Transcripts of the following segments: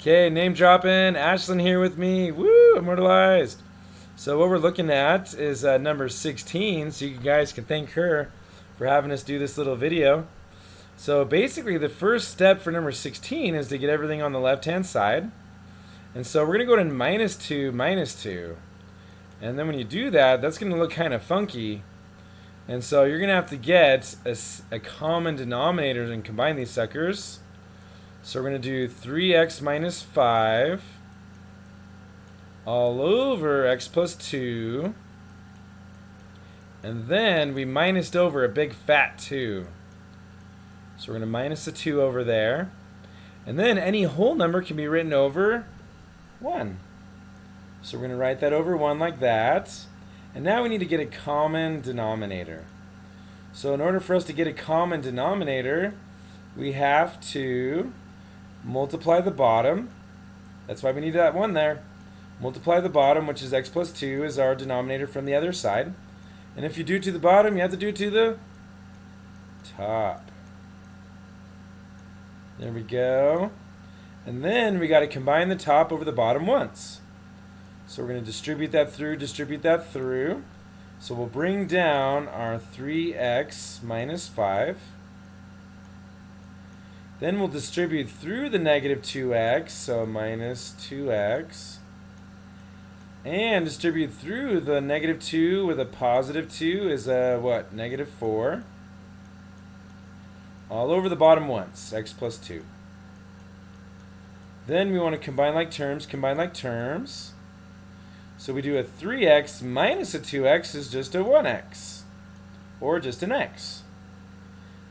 Okay, name dropping. Ashlyn here with me. Woo, immortalized. So what we're looking at is number 16. So you guys can thank her for having us do this little video. So basically, the first step for number 16 is to get everything on the left-hand side. And so we're going to go to -2, -2. And then when you do that, that's going to look kind of funky. And so you're going to have to get a common denominator and combine these suckers. So we're going to do 3x minus 5 all over x plus 2. And then we minused over a big fat 2. So we're going to minus a 2 over there. And then any whole number can be written over 1. So we're going to write that over 1 like that. And now we need to get a common denominator. So in order for us to get a common denominator, we have to multiply the bottom. That's why we need that 1 there. Multiply the bottom, which is x plus 2, is our denominator from the other side. And if you do it to the bottom, you have to do it to the top. There we go. And then we got to combine the top over the bottom once. So we're going to distribute that through. So we'll bring down our 3x minus 5. Then we'll distribute through the negative 2x, so minus 2x. And distribute through the negative 2 with a positive 2 is a what? Negative 4. All over the bottom once, x plus 2. Then we want to combine like terms, So we do a 3x minus a 2x is just a 1x, or just an x.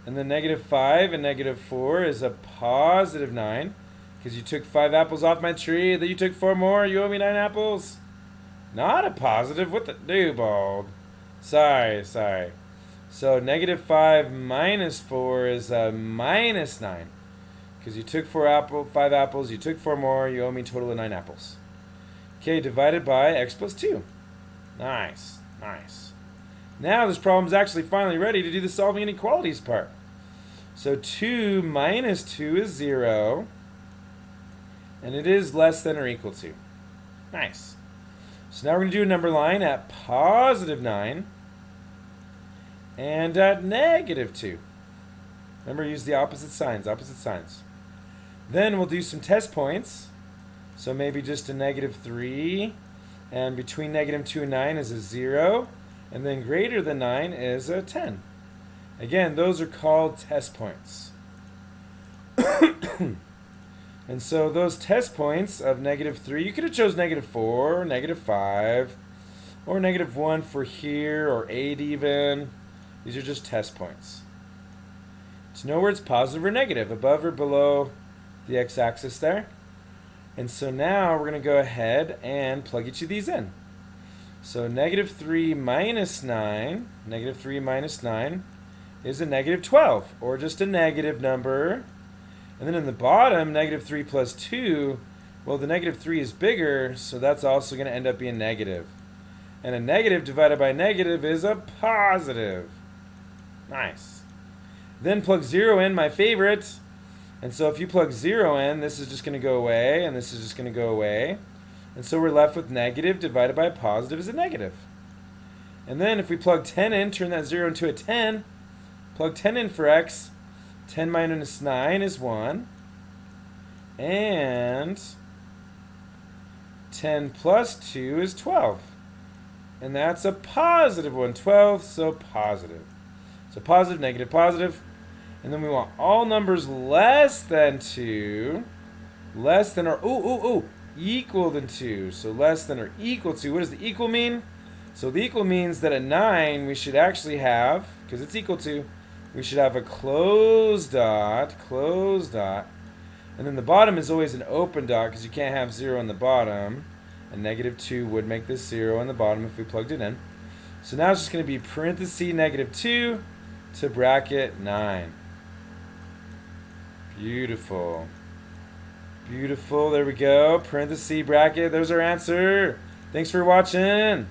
And then negative 5 and negative 4 is a positive 9, because you took 5 apples off my tree, then you took 4 more, you owe me 9 apples. Not a positive, what the do, bald? Sorry. So negative 5 minus 4 is a minus 9, because you took 5 apples, you took 4 more, you owe me a total of 9 apples. Okay, divided by x plus 2. Nice. Now this problem is actually finally ready to do the solving inequalities part. So 2 minus 2 is 0. And it is less than or equal to. Nice. So now we're going to do a number line at positive 9 and at negative 2. Remember, use the opposite signs. Then we'll do some test points. So maybe just a negative 3. And between negative 2 and 9 is a 0. And then greater than 9 is a 10. Again, those are called test points. And so those test points of negative 3, you could have chose negative 4, or negative 5, or negative 1 for here, or 8 even. These are just test points. To know where it's positive or negative, above or below the x-axis there. And so now we're going to go ahead and plug each of these in. So negative 3 minus 9, is a negative 12, or just a negative number. And then in the bottom, negative 3 plus 2, well, the negative 3 is bigger, so that's also going to end up being negative. And a negative divided by negative is a positive. Nice. Then plug 0 in, my favorite. And so if you plug 0 in, this is just going to go away, and this is just going to go away. And so we're left with negative divided by positive is a negative. And then if we plug 10 in, turn that 0 into a 10. Plug 10 in for x. 10 minus 9 is 1. And 10 plus 2 is 12. And that's a positive one. 12, so positive. So positive, negative, positive. And then we want all numbers less than 2. Less than or, equal than 2. So less than or equal to. What does the equal mean? So the equal means that at 9 we should actually have, because it's equal to, we should have a closed dot. And then the bottom is always an open dot, because you can't have 0 in the bottom. And negative 2 would make this 0 in the bottom if we plugged it in. So now it's just going to be parenthesis negative 2 to bracket 9. Beautiful. There we go. Parenthesis, bracket. There's our answer. Thanks for watching.